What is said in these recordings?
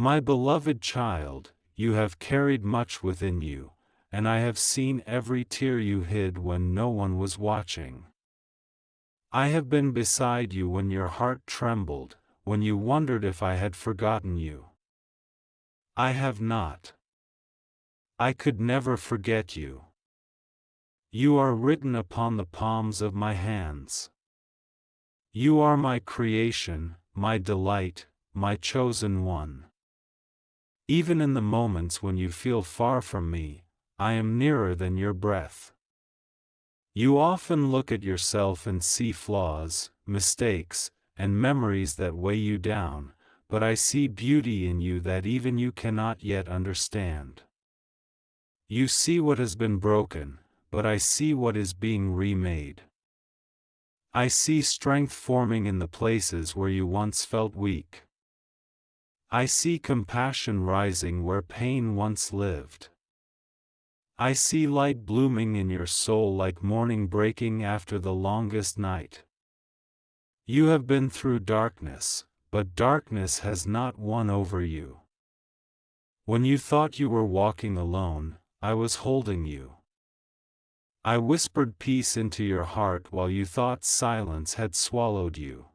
My beloved child, you have carried much within you, and I have seen every tear you hid when no one was watching. I have been beside you when your heart trembled, when you wondered if I had forgotten you. I have not. I could never forget you. You are written upon the palms of my hands. You are my creation, my delight, my chosen one. Even in the moments when you feel far from me, I am nearer than your breath. You often look at yourself and see flaws, mistakes, and memories that weigh you down, but I see beauty in you that even you cannot yet understand. You see what has been broken, but I see what is being remade. I see strength forming in the places where you once felt weak. I see compassion rising where pain once lived. I see light blooming in your soul like morning breaking after the longest night. You have been through darkness, but darkness has not won over you. When you thought you were walking alone, I was holding you. I whispered peace into your heart while you thought silence had swallowed you.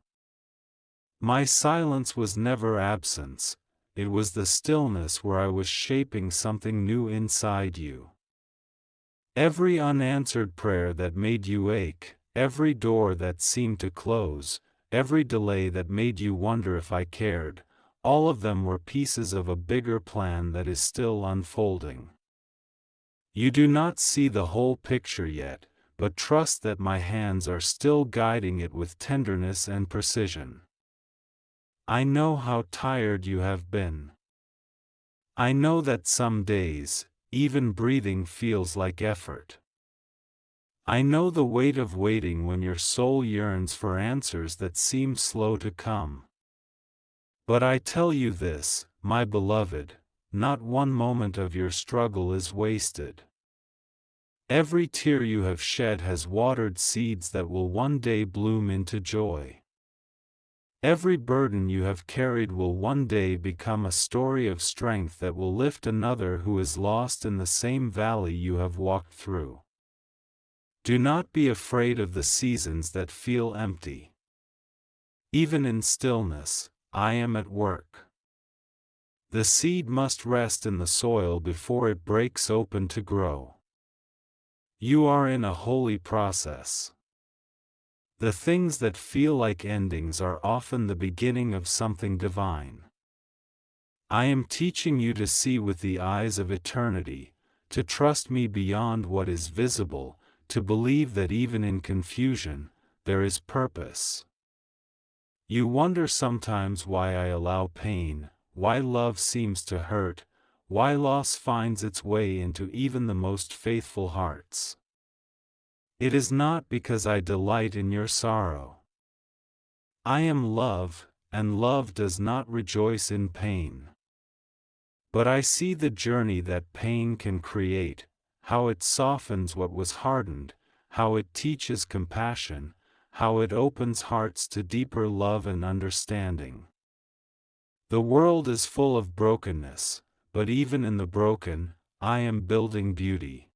My silence was never absence, it was the stillness where I was shaping something new inside you. Every unanswered prayer that made you ache, every door that seemed to close, every delay that made you wonder if I cared, all of them were pieces of a bigger plan that is still unfolding. You do not see the whole picture yet, but trust that my hands are still guiding it with tenderness and precision. I know how tired you have been. I know that some days, even breathing feels like effort. I know the weight of waiting when your soul yearns for answers that seem slow to come. But I tell you this, my beloved, not one moment of your struggle is wasted. Every tear you have shed has watered seeds that will one day bloom into joy. Every burden you have carried will one day become a story of strength that will lift another who is lost in the same valley you have walked through. Do not be afraid of the seasons that feel empty. Even in stillness, I am at work. The seed must rest in the soil before it breaks open to grow. You are in a holy process. The things that feel like endings are often the beginning of something divine. I am teaching you to see with the eyes of eternity, to trust me beyond what is visible, to believe that even in confusion, there is purpose. You wonder sometimes why I allow pain, why love seems to hurt, why loss finds its way into even the most faithful hearts. It is not because I delight in your sorrow. I am love, and love does not rejoice in pain. But I see the journey that pain can create, how it softens what was hardened, how it teaches compassion, how it opens hearts to deeper love and understanding. The world is full of brokenness, but even in the broken, I am building beauty.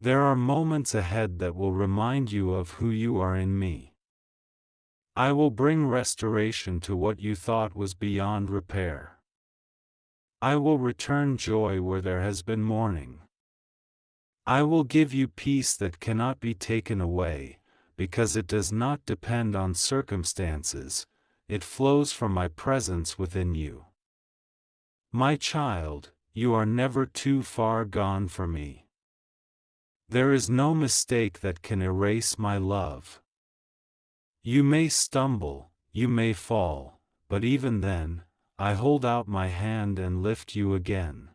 There are moments ahead that will remind you of who you are in me. I will bring restoration to what you thought was beyond repair. I will return joy where there has been mourning. I will give you peace that cannot be taken away, because it does not depend on circumstances, it flows from my presence within you. My child, you are never too far gone for me. There is no mistake that can erase my love. You may stumble, you may fall, but even then, I hold out my hand and lift you again.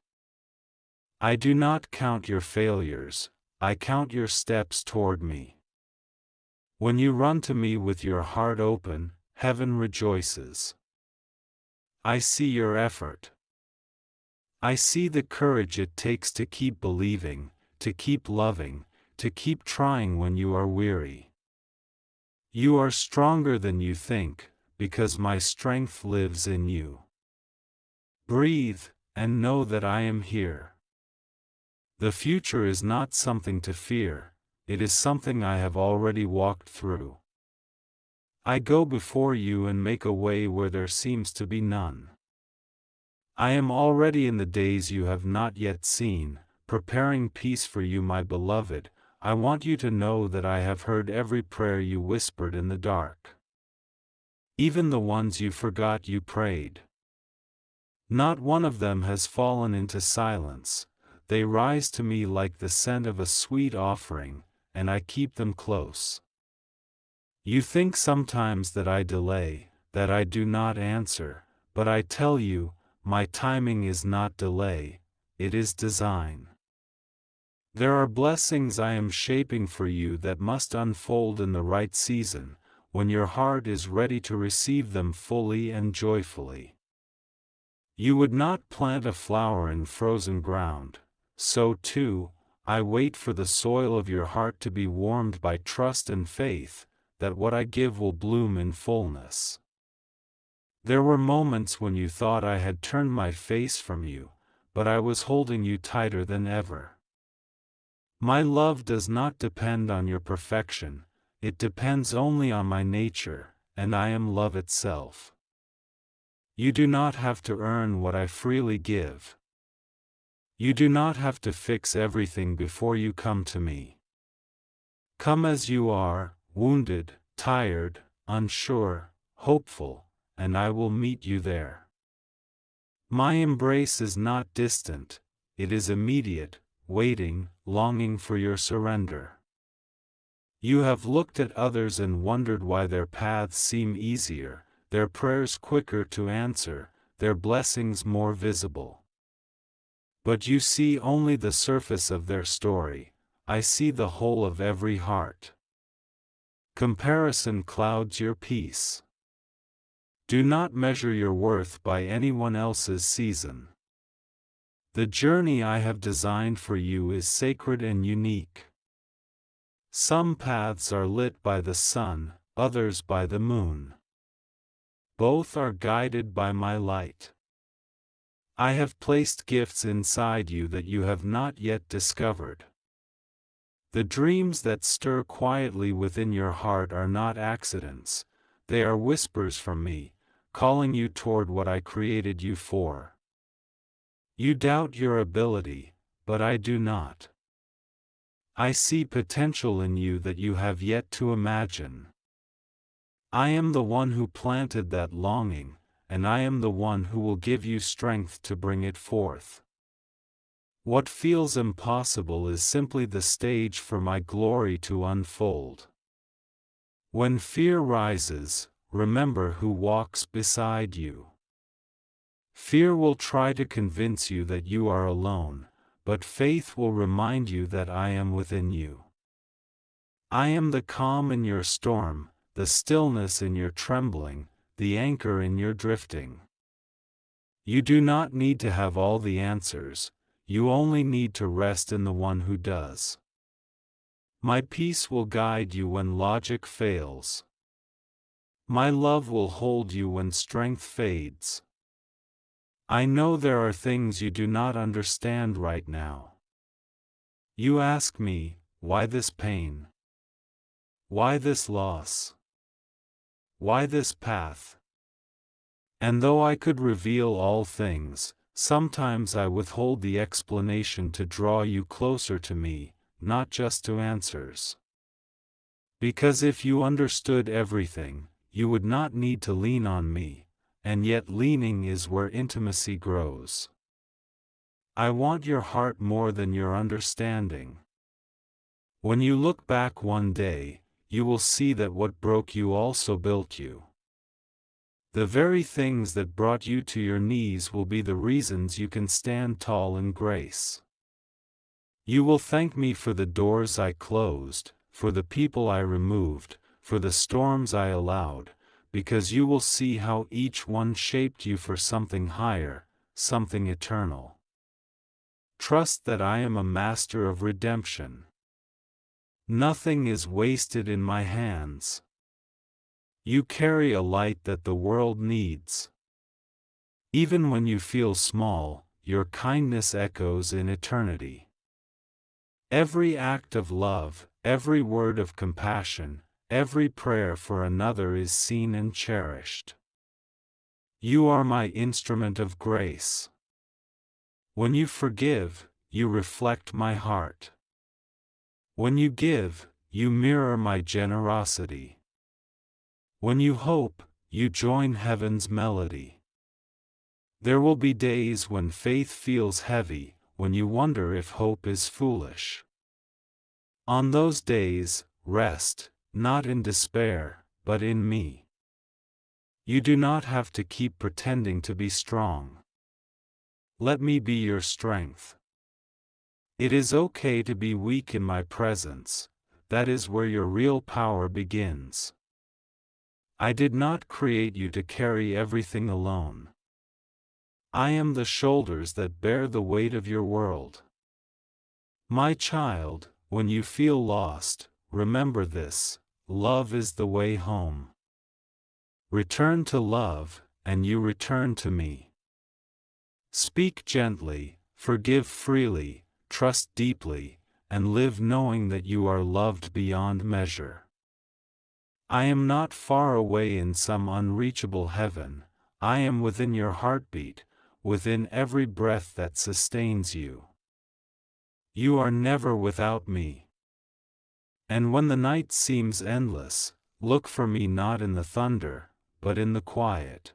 I do not count your failures, I count your steps toward me. When you run to me with your heart open, heaven rejoices. I see your effort. I see the courage it takes to keep believing, to keep loving, to keep trying when you are weary. You are stronger than you think, because my strength lives in you. Breathe, and know that I am here. The future is not something to fear, it is something I have already walked through. I go before you and make a way where there seems to be none. I am already in the days you have not yet seen, preparing peace for you, my beloved. I want you to know that I have heard every prayer you whispered in the dark. Even the ones you forgot you prayed. Not one of them has fallen into silence. They rise to me like the scent of a sweet offering, and I keep them close. You think sometimes that I delay, that I do not answer, but I tell you, my timing is not delay, it is design. There are blessings I am shaping for you that must unfold in the right season, when your heart is ready to receive them fully and joyfully. You would not plant a flower in frozen ground, so too, I wait for the soil of your heart to be warmed by trust and faith, that what I give will bloom in fullness. There were moments when you thought I had turned my face from you, but I was holding you tighter than ever. My love does not depend on your perfection, it depends only on my nature, and I am love itself. You do not have to earn what I freely give. You do not have to fix everything before you come to me. Come as you are, wounded, tired, unsure, hopeful, and I will meet you there. My embrace is not distant, it is immediate, waiting, longing for your surrender. You have looked at others and wondered why their paths seem easier, their prayers quicker to answer, their blessings more visible. But you see only the surface of their story, I see the whole of every heart. Comparison clouds your peace. Do not measure your worth by anyone else's season. The journey I have designed for you is sacred and unique. Some paths are lit by the sun, others by the moon. Both are guided by my light. I have placed gifts inside you that you have not yet discovered. The dreams that stir quietly within your heart are not accidents, they are whispers from me, calling you toward what I created you for. You doubt your ability, but I do not. I see potential in you that you have yet to imagine. I am the one who planted that longing, and I am the one who will give you strength to bring it forth. What feels impossible is simply the stage for my glory to unfold. When fear rises, remember who walks beside you. Fear will try to convince you that you are alone, but faith will remind you that I am within you. I am the calm in your storm, the stillness in your trembling, the anchor in your drifting. You do not need to have all the answers, you only need to rest in the one who does. My peace will guide you when logic fails. My love will hold you when strength fades. I know there are things you do not understand right now. You ask me, why this pain? Why this loss? Why this path? And though I could reveal all things, sometimes I withhold the explanation to draw you closer to me, not just to answers. Because if you understood everything, you would not need to lean on me, and yet leaning is where intimacy grows. I want your heart more than your understanding. When you look back one day, you will see that what broke you also built you. The very things that brought you to your knees will be the reasons you can stand tall in grace. You will thank me for the doors I closed, for the people I removed, for the storms I allowed, because you will see how each one shaped you for something higher, something eternal. Trust that I am a master of redemption. Nothing is wasted in my hands. You carry a light that the world needs. Even when you feel small, your kindness echoes in eternity. Every act of love, every word of compassion, every prayer for another is seen and cherished. You are my instrument of grace. When you forgive, you reflect my heart. When you give, you mirror my generosity. When you hope, you join heaven's melody. There will be days when faith feels heavy, when you wonder if hope is foolish. On those days, rest, not in despair, but in me. You do not have to keep pretending to be strong. Let me be your strength. It is okay to be weak in my presence, that is where your real power begins. I did not create you to carry everything alone. I am the shoulders that bear the weight of your world. My child, when you feel lost, remember this: love is the way home. Return to love, and you return to me. Speak gently, forgive freely, trust deeply, and live knowing that you are loved beyond measure. I am not far away in some unreachable heaven. I am within your heartbeat, within every breath that sustains you. You are never without me. And when the night seems endless, look for me not in the thunder, but in the quiet.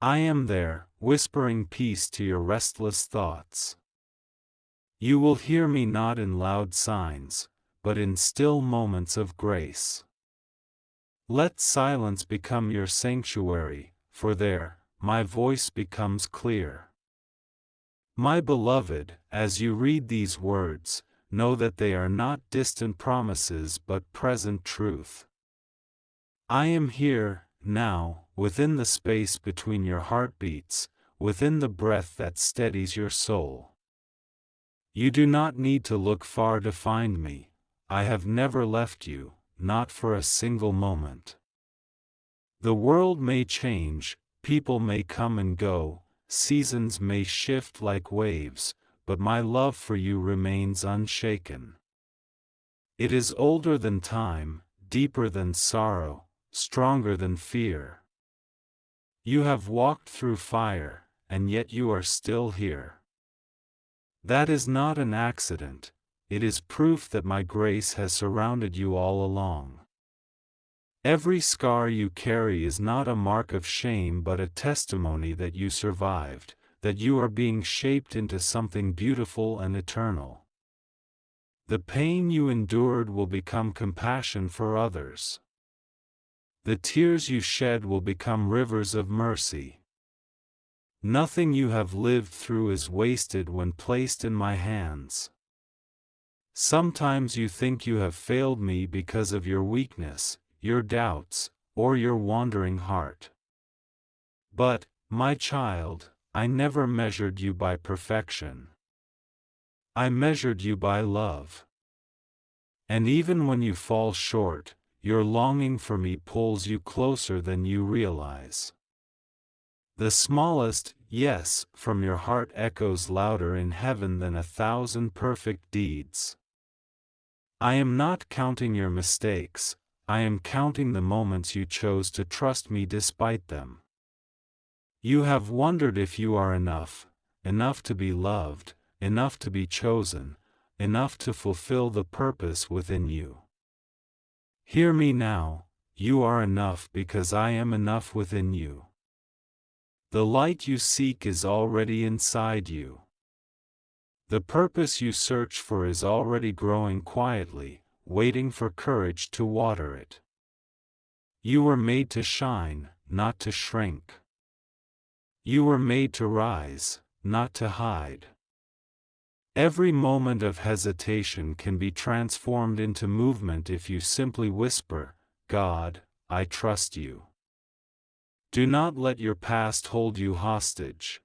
I am there, whispering peace to your restless thoughts. You will hear me not in loud signs, but in still moments of grace. Let silence become your sanctuary, for there, my voice becomes clear. My beloved, as you read these words, know that they are not distant promises but present truth. I am here, now, within the space between your heartbeats, within the breath that steadies your soul. You do not need to look far to find me. I have never left you, not for a single moment. The world may change, people may come and go, seasons may shift like waves, but my love for you remains unshaken. It is older than time, deeper than sorrow, stronger than fear. You have walked through fire, and yet you are still here. That is not an accident, it is proof that my grace has surrounded you all along. Every scar you carry is not a mark of shame but a testimony that you survived, that you are being shaped into something beautiful and eternal. The pain you endured will become compassion for others. The tears you shed will become rivers of mercy. Nothing you have lived through is wasted when placed in my hands. Sometimes you think you have failed me because of your weakness, your doubts, or your wandering heart. But, my child, I never measured you by perfection. I measured you by love. And even when you fall short, your longing for me pulls you closer than you realize. The smallest yes from your heart echoes louder in heaven than 1,000 perfect deeds. I am not counting your mistakes, I am counting the moments you chose to trust me despite them. You have wondered if you are enough to be loved, enough to be chosen, enough to fulfill the purpose within you. Hear me now, you are enough because I am enough within you. The light you seek is already inside you. The purpose you search for is already growing quietly, waiting for courage to water it. You were made to shine, not to shrink. You were made to rise, not to hide. Every moment of hesitation can be transformed into movement if you simply whisper, God, I trust you. Do not let your past hold you hostage.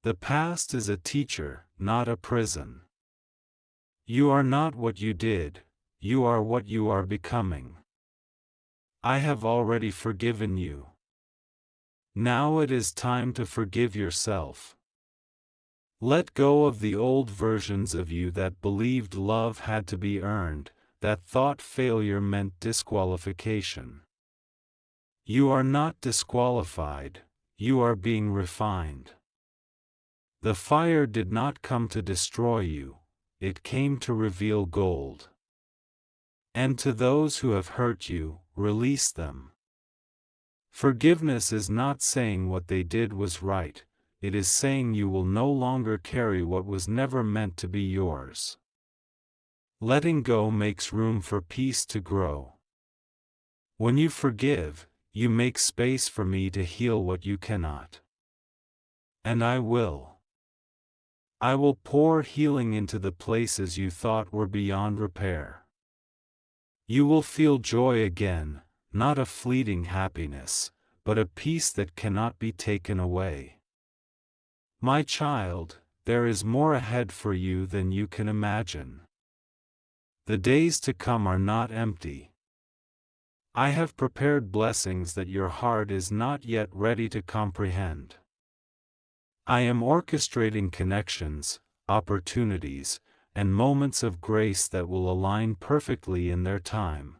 The past is a teacher, not a prison. You are not what you did, you are what you are becoming. I have already forgiven you. Now it is time to forgive yourself. Let go of the old versions of you that believed love had to be earned, that thought failure meant disqualification. You are not disqualified, you are being refined. The fire did not come to destroy you, it came to reveal gold. And to those who have hurt you, release them. Forgiveness is not saying what they did was right, it is saying you will no longer carry what was never meant to be yours. Letting go makes room for peace to grow. When you forgive, you make space for me to heal what you cannot. And I will. I will pour healing into the places you thought were beyond repair. You will feel joy again, not a fleeting happiness, but a peace that cannot be taken away. My child, there is more ahead for you than you can imagine. The days to come are not empty. I have prepared blessings that your heart is not yet ready to comprehend. I am orchestrating connections, opportunities, and moments of grace that will align perfectly in their time.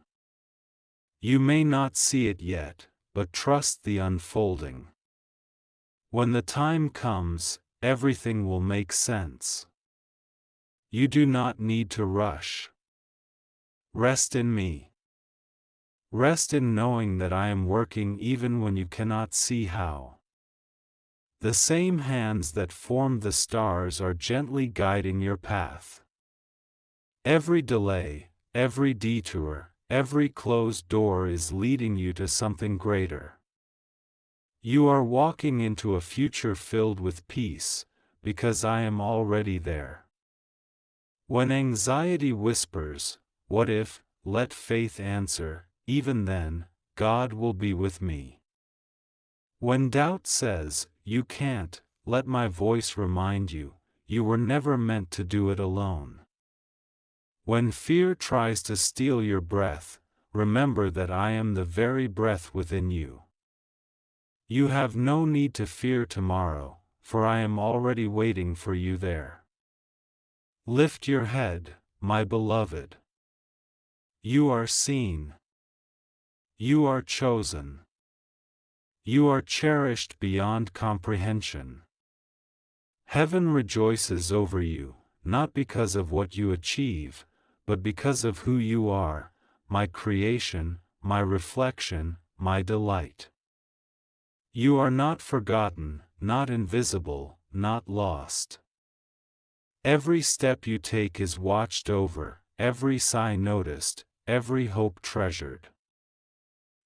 You may not see it yet, but trust the unfolding. When the time comes, everything will make sense. You do not need to rush. Rest in me. Rest in knowing that I am working even when you cannot see how. The same hands that formed the stars are gently guiding your path. Every delay, every detour, every closed door is leading you to something greater. You are walking into a future filled with peace, because I am already there. When anxiety whispers, "What if?" let faith answer, "Even then, God will be with me." When doubt says, "You can't," let my voice remind you, you were never meant to do it alone. When fear tries to steal your breath, remember that I am the very breath within you. You have no need to fear tomorrow, for I am already waiting for you there. Lift your head, my beloved. You are seen. You are chosen. You are cherished beyond comprehension. Heaven rejoices over you, not because of what you achieve, but because of who you are, my creation, my reflection, my delight. You are not forgotten, not invisible, not lost. Every step you take is watched over, every sigh noticed, every hope treasured.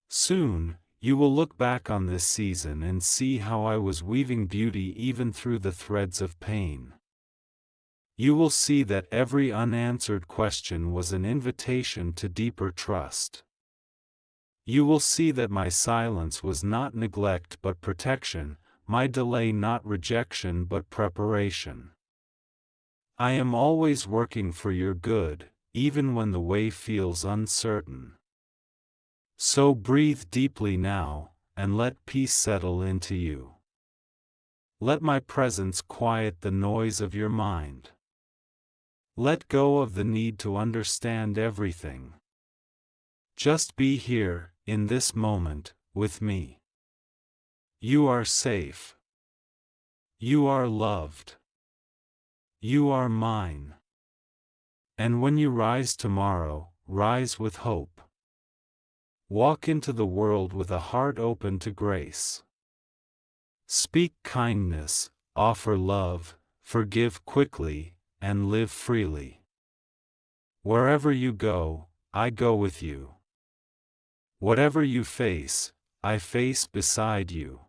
Soon, you will look back on this season and see how I was weaving beauty even through the threads of pain. You will see that every unanswered question was an invitation to deeper trust. You will see that my silence was not neglect but protection, my delay not rejection but preparation. I am always working for your good, even when the way feels uncertain. So breathe deeply now, and let peace settle into you. Let my presence quiet the noise of your mind. Let go of the need to understand everything. Just be here, in this moment, with me. You are safe. You are loved. You are mine. And when you rise tomorrow, rise with hope. Walk into the world with a heart open to grace. Speak kindness, offer love, forgive quickly, and live freely. Wherever you go, I go with you. Whatever you face, I face beside you.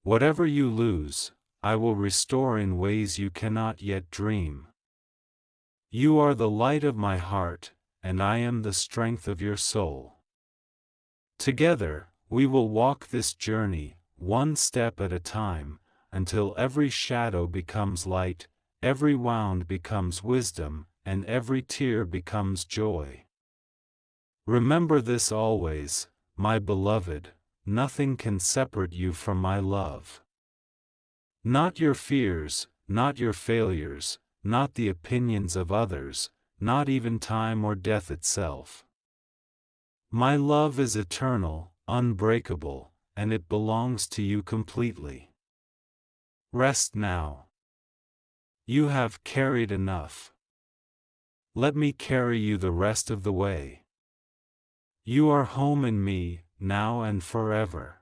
Whatever you lose, I will restore in ways you cannot yet dream. You are the light of my heart, and I am the strength of your soul. Together, we will walk this journey, one step at a time, until every shadow becomes light, every wound becomes wisdom, and every tear becomes joy. Remember this always, my beloved, nothing can separate you from my love. Not your fears, not your failures, not the opinions of others, not even time or death itself. My love is eternal, unbreakable, and it belongs to you completely. Rest now. You have carried enough. Let me carry you the rest of the way. You are home in me, now and forever.